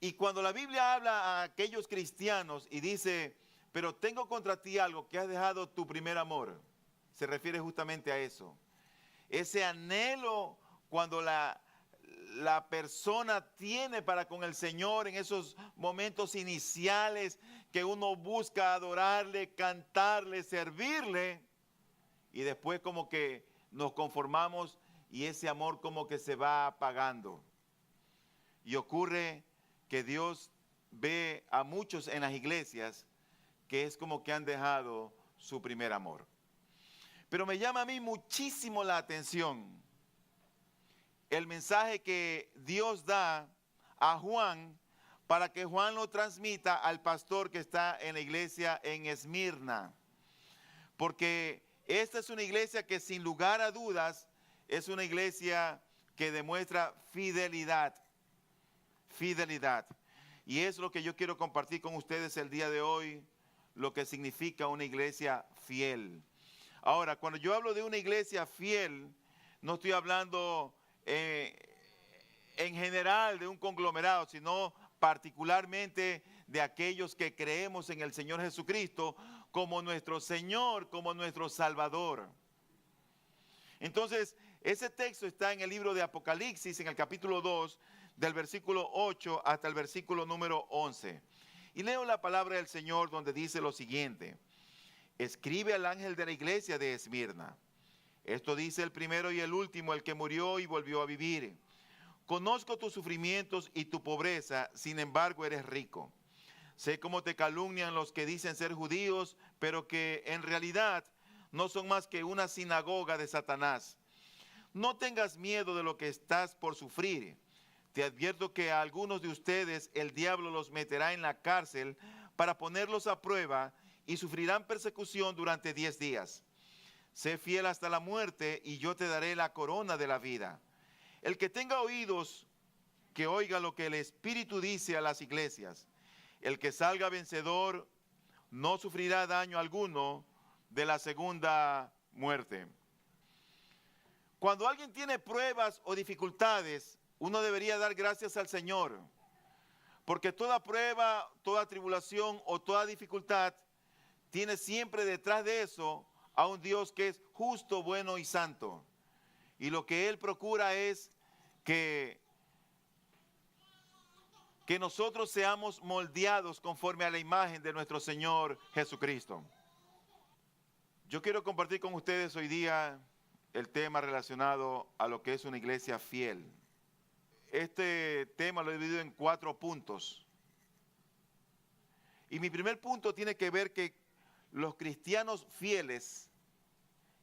Y cuando la Biblia habla a aquellos cristianos y dice, pero tengo contra ti algo, que has dejado tu primer amor, se refiere justamente a eso. Ese anhelo cuando la persona tiene para con el Señor en esos momentos iniciales que uno busca adorarle, cantarle, servirle, y después como que nos conformamos y ese amor como que se va apagando. Y ocurre que Dios ve a muchos en las iglesias que es como que han dejado su primer amor. Pero me llama a mí muchísimo la atención el mensaje que Dios da a Juan para que Juan lo transmita al pastor que está en la iglesia en Esmirna. Porque esta es una iglesia que sin lugar a dudas es una iglesia que demuestra fidelidad. Fidelidad. Y es lo que yo quiero compartir con ustedes el día de hoy, lo que significa una iglesia fiel. Ahora, cuando yo hablo de una iglesia fiel, no estoy hablando en general de un conglomerado, sino particularmente de aquellos que creemos en el Señor Jesucristo como nuestro Señor, como nuestro Salvador. Entonces, ese texto está en el libro de Apocalipsis, en el capítulo 2, del versículo 8 hasta el versículo número 11. Y leo la palabra del Señor donde dice lo siguiente: escribe al ángel de la iglesia de Esmirna. Esto dice el primero y el último, el que murió y volvió a vivir. Conozco tus sufrimientos y tu pobreza, sin embargo eres rico. Sé cómo te calumnian los que dicen ser judíos, pero que en realidad no son más que una sinagoga de Satanás. No tengas miedo de lo que estás por sufrir. Te advierto que a algunos de ustedes el diablo los meterá en la cárcel para ponerlos a prueba y sufrirán persecución durante 10 días. Sé fiel hasta la muerte y yo te daré la corona de la vida. El que tenga oídos, que oiga lo que el Espíritu dice a las iglesias. El que salga vencedor no sufrirá daño alguno de la segunda muerte. Cuando alguien tiene pruebas o dificultades, uno debería dar gracias al Señor, porque toda prueba, toda tribulación o toda dificultad tiene siempre detrás de eso a un Dios que es justo, bueno y santo. Y lo que Él procura es que nosotros seamos moldeados conforme a la imagen de nuestro Señor Jesucristo. Yo quiero compartir con ustedes hoy día el tema relacionado a lo que es una iglesia fiel. Este tema lo he dividido en 4 puntos. Y mi primer punto tiene que ver que los cristianos fieles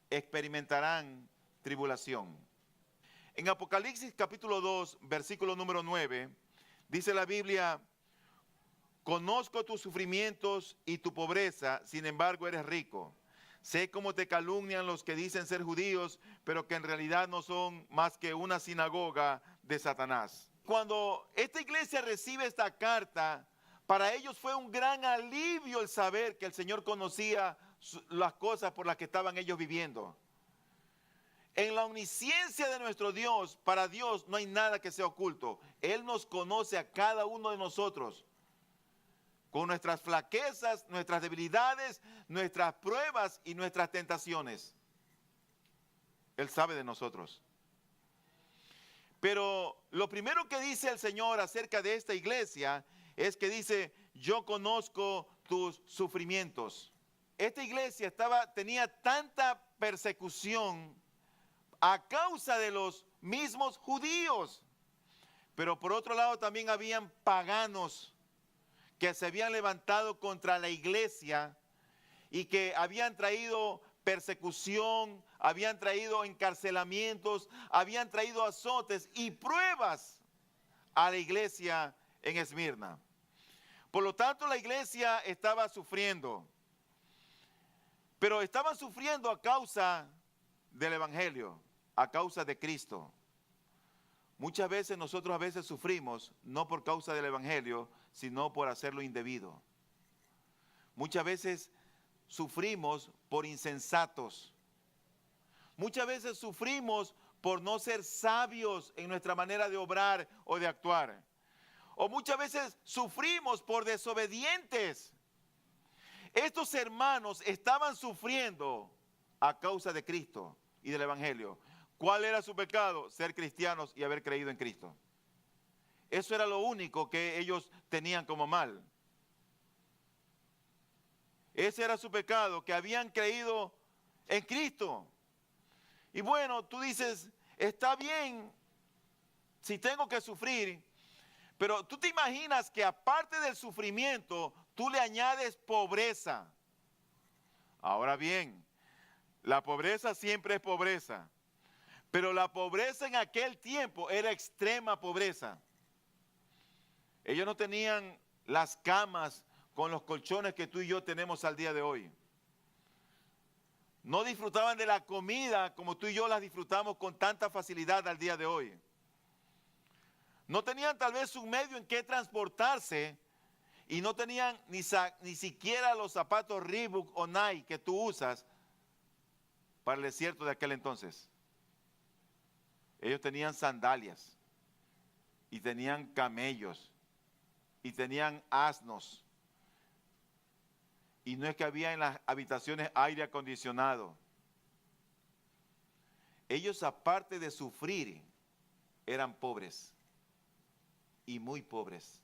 experimentarán tribulación. En Apocalipsis capítulo 2, versículo número 9, dice la Biblia: conozco tus sufrimientos y tu pobreza, sin embargo eres rico. Sé cómo te calumnian los que dicen ser judíos, pero que en realidad no son más que una sinagoga de Satanás. Cuando esta iglesia recibe esta carta, para ellos fue un gran alivio el saber que el Señor conocía las cosas por las que estaban ellos viviendo. En la omnisciencia de nuestro Dios, para Dios no hay nada que sea oculto. Él nos conoce a cada uno de nosotros, con nuestras flaquezas, nuestras debilidades, nuestras pruebas y nuestras tentaciones. Él sabe de nosotros. Pero lo primero que dice el Señor acerca de esta iglesia es que dice: yo conozco tus sufrimientos. Esta iglesia tenía tanta persecución a causa de los mismos judíos, pero por otro lado también habían paganos que se habían levantado contra la iglesia y que habían traído persecución, habían traído encarcelamientos, habían traído azotes y pruebas a la iglesia en Esmirna. Por lo tanto, la iglesia estaba sufriendo, pero estaban sufriendo a causa del evangelio, a causa de Cristo. Muchas veces nosotros a veces sufrimos no por causa del evangelio, sino por hacer lo indebido. Muchas veces sufrimos por insensatos. Muchas veces sufrimos por no ser sabios en nuestra manera de obrar o de actuar. O muchas veces sufrimos por desobedientes. Estos hermanos estaban sufriendo a causa de Cristo y del Evangelio. ¿Cuál era su pecado? Ser cristianos y haber creído en Cristo. Eso era lo único que ellos tenían como mal. Ese era su pecado, que habían creído en Cristo. Y bueno, tú dices, está bien si tengo que sufrir, pero tú te imaginas que aparte del sufrimiento, tú le añades pobreza. Ahora bien, la pobreza siempre es pobreza, pero la pobreza en aquel tiempo era extrema pobreza. Ellos no tenían las camas con los colchones que tú y yo tenemos al día de hoy. No disfrutaban de la comida como tú y yo las disfrutamos con tanta facilidad al día de hoy. No tenían tal vez un medio en que transportarse y no tenían ni siquiera los zapatos Reebok o Nike que tú usas para el desierto de aquel entonces. Ellos tenían sandalias y tenían camellos y tenían asnos. Y no es que había en las habitaciones aire acondicionado. Ellos, aparte de sufrir, eran pobres y muy pobres.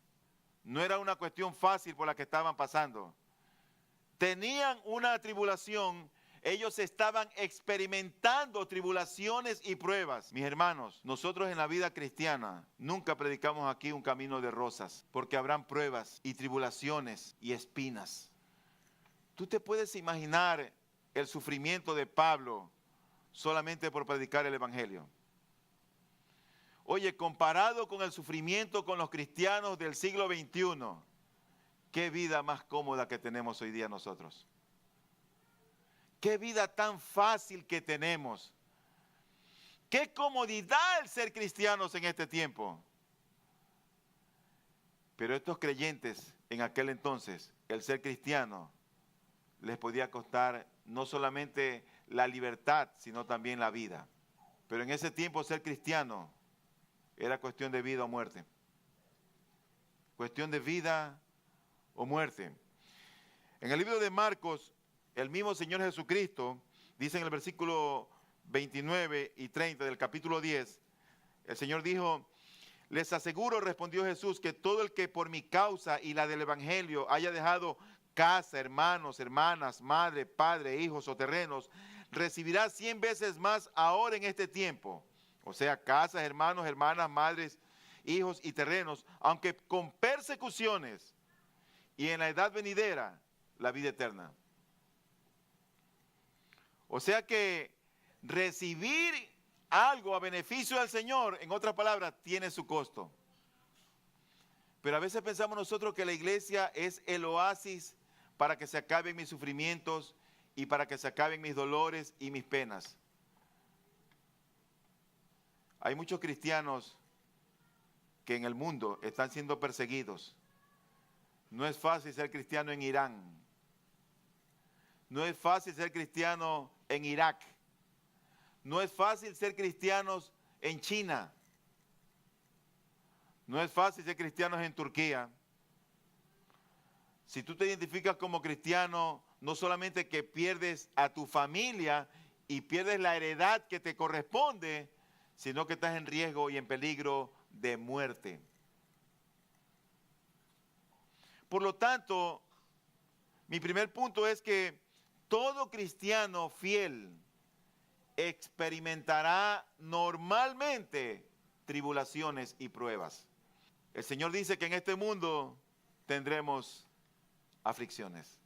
No era una cuestión fácil por la que estaban pasando. Tenían una tribulación. Ellos estaban experimentando tribulaciones y pruebas. Mis hermanos, nosotros en la vida cristiana nunca predicamos aquí un camino de rosas, porque habrán pruebas y tribulaciones y espinas. ¿Tú te puedes imaginar el sufrimiento de Pablo solamente por predicar el Evangelio? Oye, comparado con el sufrimiento con los cristianos del siglo XXI, qué vida más cómoda que tenemos hoy día nosotros. Qué vida tan fácil que tenemos. Qué comodidad el ser cristianos en este tiempo. Pero estos creyentes en aquel entonces, el ser cristiano les podía costar no solamente la libertad, sino también la vida. Pero en ese tiempo ser cristiano era cuestión de vida o muerte. Cuestión de vida o muerte. En el libro de Marcos, el mismo Señor Jesucristo dice en el versículo 29 y 30 del capítulo 10, el Señor dijo: les aseguro, respondió Jesús, que todo el que por mi causa y la del Evangelio haya dejado casa, hermanos, hermanas, madre, padre, hijos o terrenos, recibirá 100 veces más ahora en este tiempo. O sea, casas, hermanos, hermanas, madres, hijos y terrenos, aunque con persecuciones, y en la edad venidera, la vida eterna. O sea que recibir algo a beneficio del Señor, en otras palabras, tiene su costo. Pero a veces pensamos nosotros que la iglesia es el oasis para que se acaben mis sufrimientos y para que se acaben mis dolores y mis penas. Hay muchos cristianos que en el mundo están siendo perseguidos. No es fácil ser cristiano en Irán. No es fácil ser cristiano en Irak. No es fácil ser cristianos en China. No es fácil ser cristianos en Turquía. Si tú te identificas como cristiano, no solamente que pierdes a tu familia y pierdes la heredad que te corresponde, sino que estás en riesgo y en peligro de muerte. Por lo tanto, mi primer punto es que todo cristiano fiel experimentará normalmente tribulaciones y pruebas. El Señor dice que en este mundo tendremos aflicciones.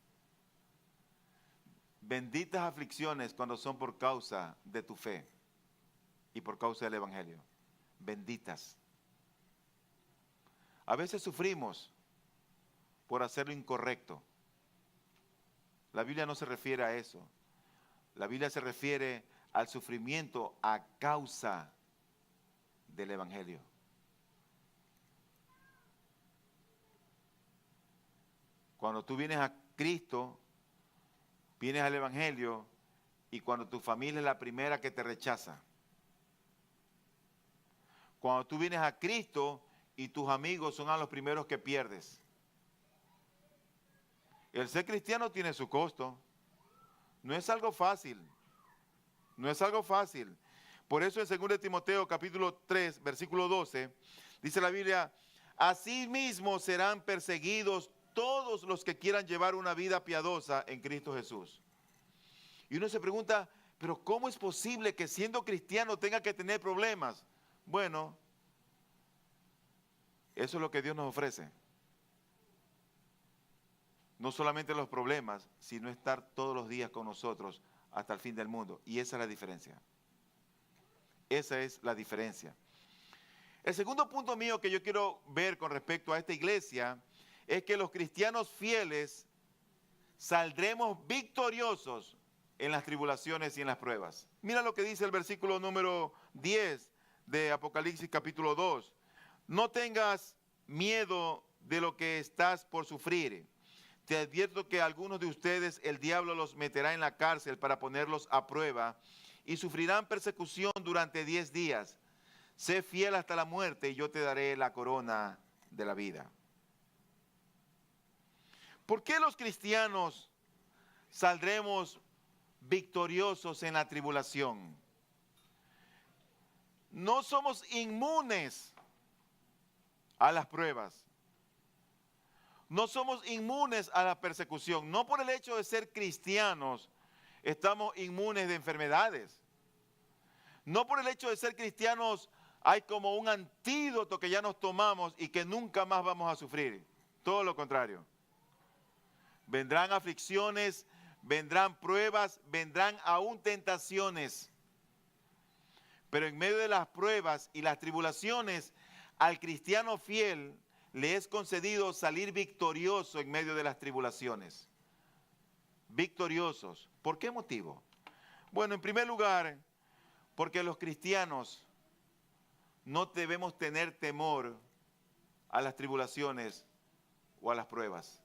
Benditas aflicciones cuando son por causa de tu fe y por causa del Evangelio. Benditas. A veces sufrimos por hacer lo incorrecto. La Biblia no se refiere a eso. La Biblia se refiere al sufrimiento a causa del Evangelio. Cuando tú vienes a Cristo, vienes al Evangelio, y cuando tu familia es la primera que te rechaza. Cuando tú vienes a Cristo y tus amigos son a los primeros que pierdes. El ser cristiano tiene su costo. No es algo fácil. No es algo fácil. Por eso en 2 Timoteo capítulo 3, versículo 12, dice la Biblia, asimismo serán perseguidos todos los que quieran llevar una vida piadosa en Cristo Jesús. Y uno se pregunta, pero ¿cómo es posible que siendo cristiano tenga que tener problemas? Bueno, eso es lo que Dios nos ofrece. No solamente los problemas, sino estar todos los días con nosotros hasta el fin del mundo. Y esa es la diferencia. Esa es la diferencia. El segundo punto mío que yo quiero ver con respecto a esta iglesia es que los cristianos fieles saldremos victoriosos en las tribulaciones y en las pruebas. Mira lo que dice el versículo número 10 de Apocalipsis capítulo 2. No tengas miedo de lo que estás por sufrir. Te advierto que algunos de ustedes el diablo los meterá en la cárcel para ponerlos a prueba y sufrirán persecución durante 10 días. Sé fiel hasta la muerte y yo te daré la corona de la vida. ¿Por qué los cristianos saldremos victoriosos en la tribulación? No somos inmunes a las pruebas. No somos inmunes a la persecución. No por el hecho de ser cristianos estamos inmunes de enfermedades. No por el hecho de ser cristianos hay como un antídoto que ya nos tomamos y que nunca más vamos a sufrir. Todo lo contrario. Vendrán aflicciones, vendrán pruebas, vendrán aún tentaciones. Pero en medio de las pruebas y las tribulaciones, al cristiano fiel le es concedido salir victorioso en medio de las tribulaciones. Victoriosos. ¿Por qué motivo? Bueno, en primer lugar, porque los cristianos no debemos tener temor a las tribulaciones o a las pruebas.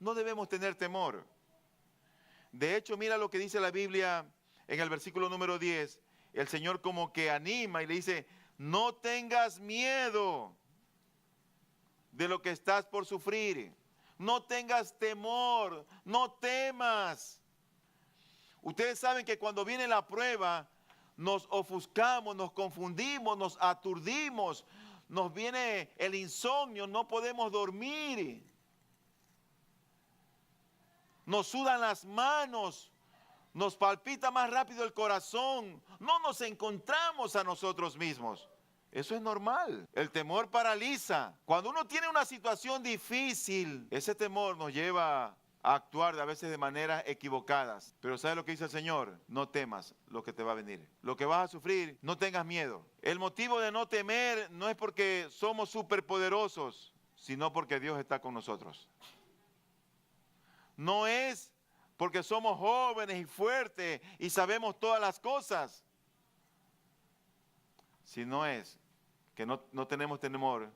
No debemos tener temor. De hecho, mira lo que dice la Biblia en el versículo número 10. El Señor como que anima y le dice, no tengas miedo de lo que estás por sufrir. No tengas temor, no temas. Ustedes saben que cuando viene la prueba, nos ofuscamos, nos confundimos, nos aturdimos, nos viene el insomnio, no podemos dormir. Nos sudan las manos, nos palpita más rápido el corazón, no nos encontramos a nosotros mismos. Eso es normal. El temor paraliza. Cuando uno tiene una situación difícil, ese temor nos lleva a actuar a veces de maneras equivocadas. Pero ¿sabes lo que dice el Señor? No temas lo que te va a venir. Lo que vas a sufrir, no tengas miedo. El motivo de no temer no es porque somos superpoderosos, sino porque Dios está con nosotros. No es porque somos jóvenes y fuertes y sabemos todas las cosas, sino es que no tenemos temor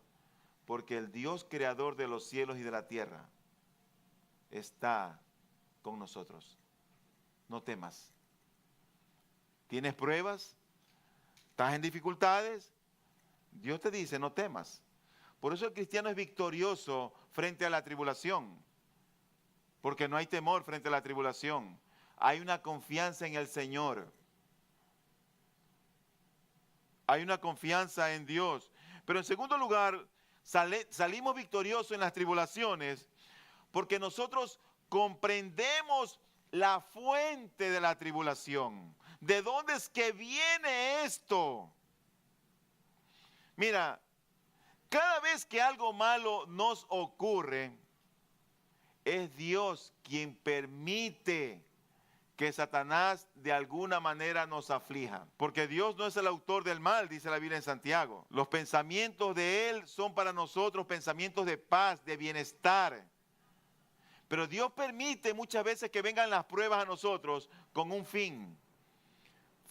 porque el Dios creador de los cielos y de la tierra está con nosotros. No temas. ¿Tienes pruebas? ¿Estás en dificultades? Dios te dice, no temas. Por eso el cristiano es victorioso frente a la tribulación. Porque no hay temor frente a la tribulación. Hay una confianza en el Señor. Hay una confianza en Dios. Pero en segundo lugar, salimos victoriosos en las tribulaciones porque nosotros comprendemos la fuente de la tribulación. ¿De dónde es que viene esto? Mira, cada vez que algo malo nos ocurre, es Dios quien permite que Satanás de alguna manera nos aflija. Porque Dios no es el autor del mal, dice la Biblia en Santiago. Los pensamientos de Él son para nosotros pensamientos de paz, de bienestar. Pero Dios permite muchas veces que vengan las pruebas a nosotros con un fin.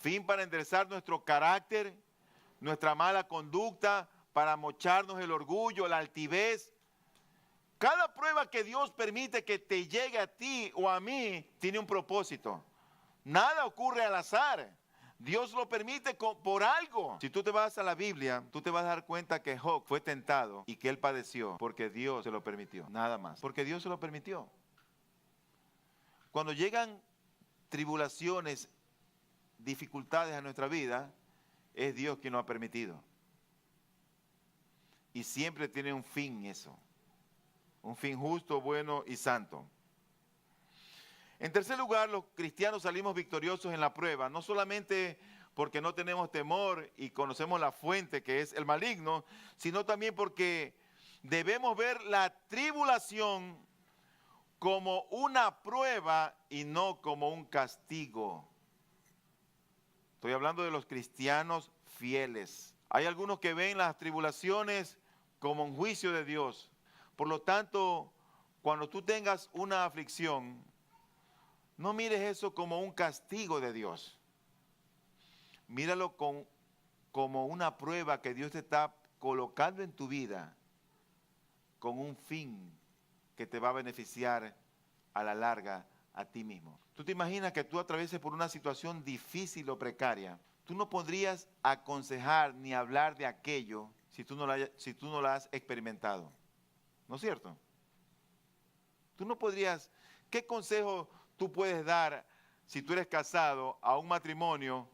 Fin para enderezar nuestro carácter, nuestra mala conducta, para mocharnos el orgullo, la altivez. Cada prueba que Dios permite que te llegue a ti o a mí tiene un propósito. Nada ocurre al azar. Dios lo permite por algo. Si tú te vas a la Biblia, tú te vas a dar cuenta que Job fue tentado y que él padeció porque Dios se lo permitió. Nada más. Porque Dios se lo permitió. Cuando llegan tribulaciones, dificultades a nuestra vida, es Dios quien lo ha permitido. Y siempre tiene un fin eso. Un fin justo, bueno y santo. En tercer lugar, los cristianos salimos victoriosos en la prueba, no solamente porque no tenemos temor y conocemos la fuente que es el maligno, sino también porque debemos ver la tribulación como una prueba y no como un castigo. Estoy hablando de los cristianos fieles. Hay algunos que ven las tribulaciones como un juicio de Dios. Por lo tanto, cuando tú tengas una aflicción, no mires eso como un castigo de Dios. Míralo como una prueba que Dios te está colocando en tu vida con un fin que te va a beneficiar a la larga a ti mismo. Tú te imaginas que tú atravieses por una situación difícil o precaria. Tú no podrías aconsejar ni hablar de aquello si tú no la has experimentado. ¿No es cierto? Tú no podrías, ¿qué consejo tú puedes dar si tú eres casado a un matrimonio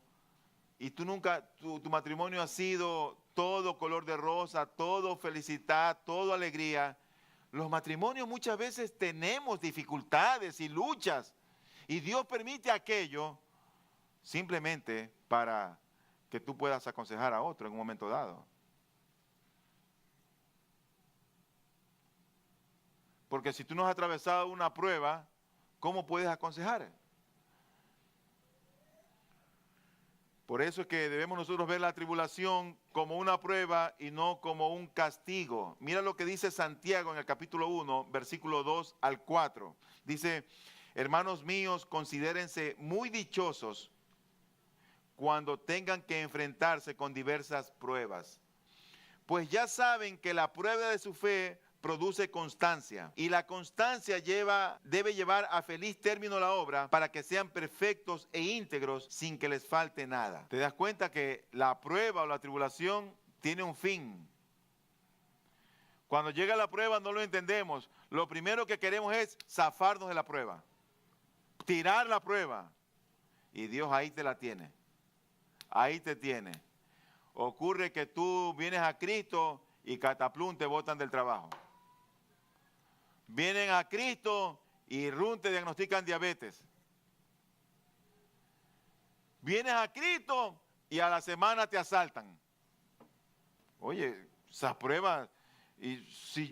y tú nunca, tu matrimonio ha sido todo color de rosa, todo felicidad, todo alegría? Los matrimonios muchas veces tenemos dificultades y luchas y Dios permite aquello simplemente para que tú puedas aconsejar a otro en un momento dado. Porque si tú no has atravesado una prueba, ¿cómo puedes aconsejar? Por eso es que debemos nosotros ver la tribulación como una prueba y no como un castigo. Mira lo que dice Santiago en el capítulo 1, versículo 2 al 4. Dice, hermanos míos, considérense muy dichosos cuando tengan que enfrentarse con diversas pruebas. Pues ya saben que la prueba de su fe produce constancia, y la constancia debe llevar a feliz término la obra para que sean perfectos e íntegros sin que les falte nada. ¿Te das cuenta que la prueba o la tribulación tiene un fin? Cuando llega la prueba no lo entendemos. Lo primero que queremos es zafarnos de la prueba, tirar la prueba, y Dios ahí te la tiene. Ahí te tiene. Ocurre que tú vienes a Cristo y cataplum te botan del trabajo. Vienen a Cristo y rum te diagnostican diabetes. Vienes a Cristo y a la semana te asaltan. Oye, esas pruebas,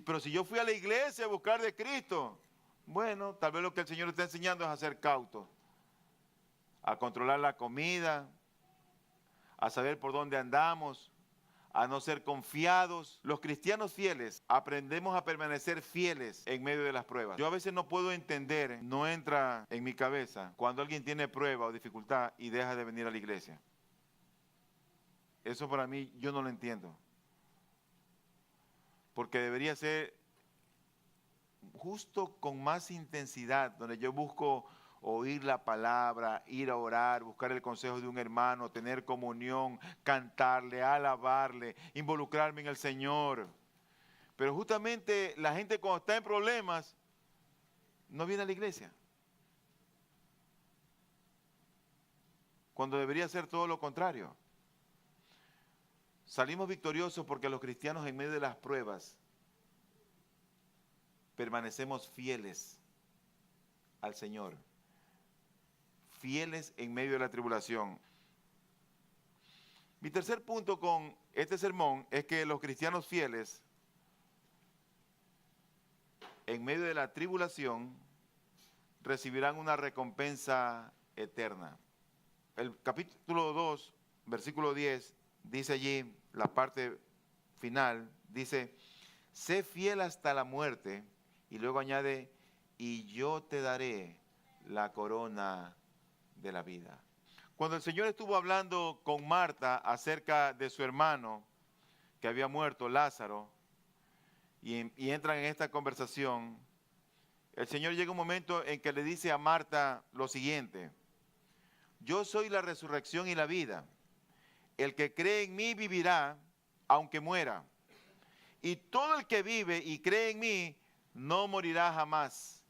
pero si yo fui a la iglesia a buscar de Cristo, bueno, tal vez lo que el Señor está enseñando es a ser cauto, a controlar la comida, a saber por dónde andamos, a no ser confiados. Los cristianos fieles aprendemos a permanecer fieles en medio de las pruebas. Yo a veces no puedo entender, no entra en mi cabeza cuando alguien tiene prueba o dificultad y deja de venir a la iglesia. Eso para mí yo no lo entiendo. Porque debería ser justo con más intensidad, donde yo busco oír la palabra, ir a orar, buscar el consejo de un hermano, tener comunión, cantarle, alabarle, involucrarme en el Señor. Pero justamente la gente cuando está en problemas, no viene a la iglesia. Cuando debería ser todo lo contrario. Salimos victoriosos porque los cristianos en medio de las pruebas permanecemos fieles al Señor. Fieles en medio de la tribulación. Mi tercer punto con este sermón es que los cristianos fieles en medio de la tribulación recibirán una recompensa eterna. El capítulo 2, versículo 10, dice allí, la parte final, dice, sé fiel hasta la muerte, y luego añade, y yo te daré la corona de la vida. Cuando el Señor estuvo hablando con Marta acerca de su hermano que había muerto, Lázaro, y entran en esta conversación, el Señor llega un momento en que le dice a Marta lo siguiente, yo soy la resurrección y la vida. El que cree en mí vivirá, aunque muera. Y todo el que vive y cree en mí, no morirá jamás.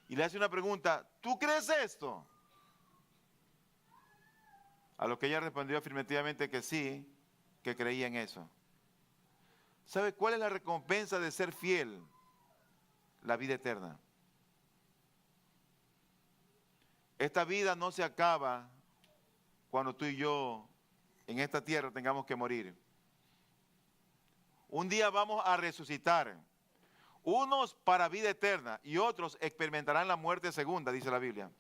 Y le hace una pregunta, ¿tú crees esto? A lo que ella respondió afirmativamente que sí, que creía en eso. ¿Sabe cuál es la recompensa de ser fiel? La vida eterna. Esta vida no se acaba cuando tú y yo en esta tierra tengamos que morir. Un día vamos a resucitar. Unos para vida eterna y otros experimentarán la muerte segunda, dice la Biblia.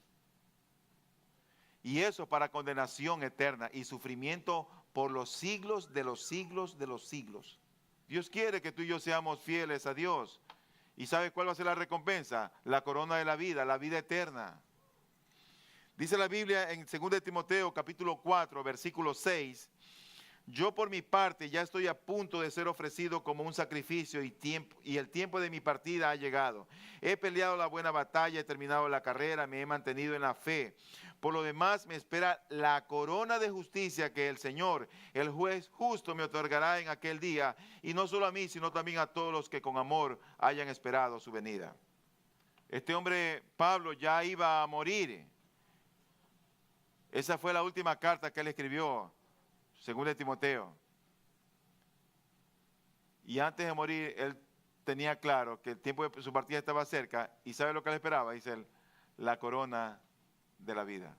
Y eso para condenación eterna y sufrimiento por los siglos de los siglos de los siglos. Dios quiere que tú y yo seamos fieles a Dios. ¿Y sabes cuál va a ser la recompensa? La corona de la vida eterna. Dice la Biblia en 2 de Timoteo capítulo 4, versículo 6. Yo por mi parte ya estoy a punto de ser ofrecido como un sacrificio y el tiempo de mi partida ha llegado. He peleado la buena batalla, he terminado la carrera, me he mantenido en la fe. Por lo demás me espera la corona de justicia que el Señor, el juez justo, me otorgará en aquel día. Y no solo a mí, sino también a todos los que con amor hayan esperado su venida. Este hombre, Pablo, ya iba a morir. Esa fue la última carta que él escribió, según de Timoteo. Y antes de morir, él tenía claro que el tiempo de su partida estaba cerca. ¿Y sabe lo que le esperaba? Dice él, la corona de la vida.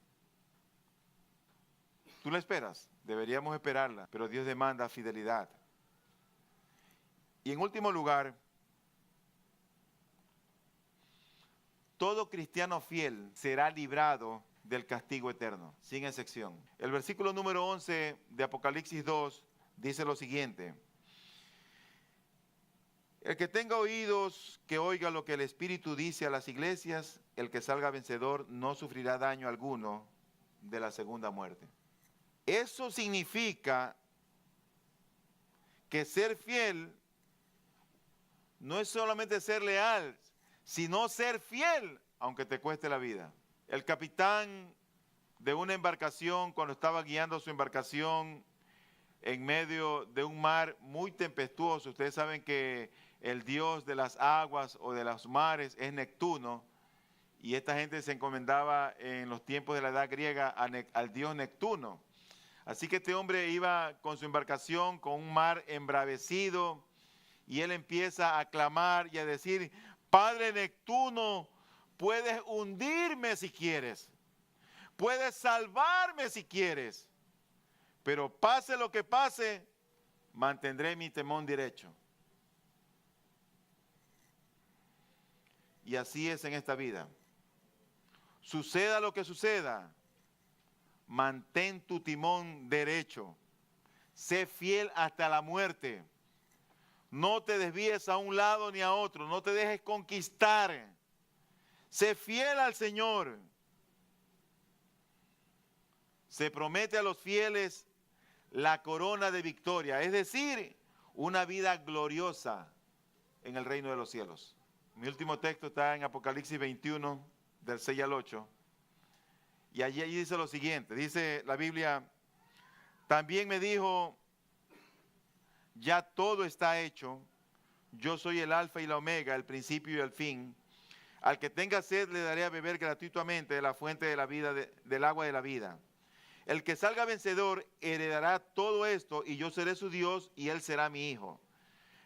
¿Tú la esperas? Deberíamos esperarla, pero Dios demanda fidelidad. Y en último lugar, todo cristiano fiel será librado del castigo eterno, sin excepción. El versículo número 11 de Apocalipsis 2 dice lo siguiente. El que tenga oídos, que oiga lo que el Espíritu dice a las iglesias. El que salga vencedor no sufrirá daño alguno de la segunda muerte. Eso significa que ser fiel no es solamente ser leal, sino ser fiel, aunque te cueste la vida. El capitán de una embarcación, cuando estaba guiando su embarcación en medio de un mar muy tempestuoso, ustedes saben que el dios de las aguas o de los mares es Neptuno, y esta gente se encomendaba en los tiempos de la edad griega al dios Neptuno. Así que este hombre iba con su embarcación, con un mar embravecido, y él empieza a clamar y a decir, Padre Neptuno, puedes hundirme si quieres, puedes salvarme si quieres, pero pase lo que pase, mantendré mi timón derecho. Y así es en esta vida. Suceda lo que suceda, mantén tu timón derecho. Sé fiel hasta la muerte. No te desvíes a un lado ni a otro. No te dejes conquistar. Sé fiel al Señor. Se promete a los fieles la corona de victoria, es decir, una vida gloriosa en el reino de los cielos. Mi último texto está en Apocalipsis 21, del 6 al 8. Y allí dice lo siguiente, dice la Biblia, también me dijo, ya todo está hecho, yo soy el alfa y la omega, el principio y el fin. Al que tenga sed le daré a beber gratuitamente de la fuente de la vida, del agua de la vida. El que salga vencedor heredará todo esto y yo seré su Dios y él será mi hijo.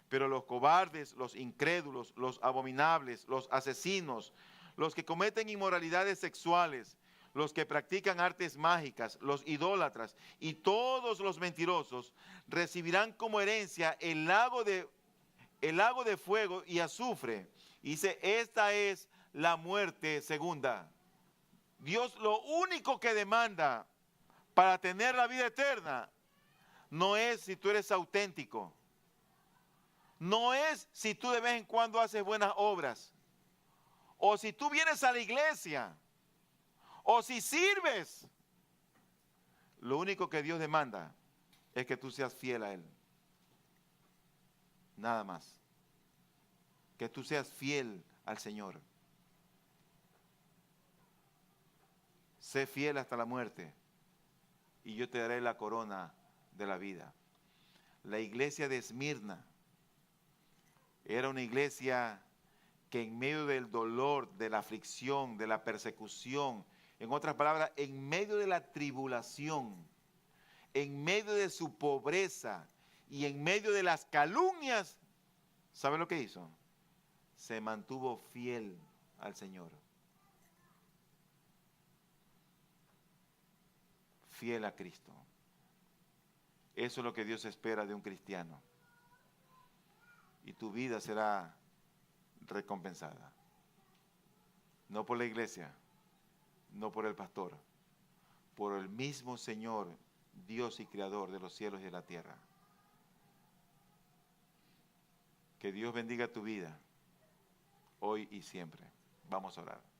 Pero los cobardes, los incrédulos, los abominables, los asesinos, los que cometen inmoralidades sexuales, los que practican artes mágicas, los idólatras y todos los mentirosos recibirán como herencia el lago de fuego y azufre. Y dice, esta es la muerte segunda. Dios lo único que demanda para tener la vida eterna no es si tú eres auténtico, no es si tú de vez en cuando haces buenas obras, o si tú vienes a la iglesia, o si sirves. Lo único que Dios demanda es que tú seas fiel a Él. Nada más. Que tú seas fiel al Señor. sé fiel hasta la muerte y yo te daré la corona de la vida. La iglesia de Esmirna era una iglesia que en medio del dolor, de la aflicción, de la persecución, en otras palabras, en medio de la tribulación, en medio de su pobreza y en medio de las calumnias, ¿sabe lo que hizo? Se mantuvo fiel al Señor. Fiel a Cristo. Eso es lo que Dios espera de un cristiano. Y tu vida será recompensada. No por la iglesia, no por el pastor, por el mismo Señor, Dios y Creador de los cielos y de la tierra. Que Dios bendiga tu vida, hoy y siempre. Vamos a orar.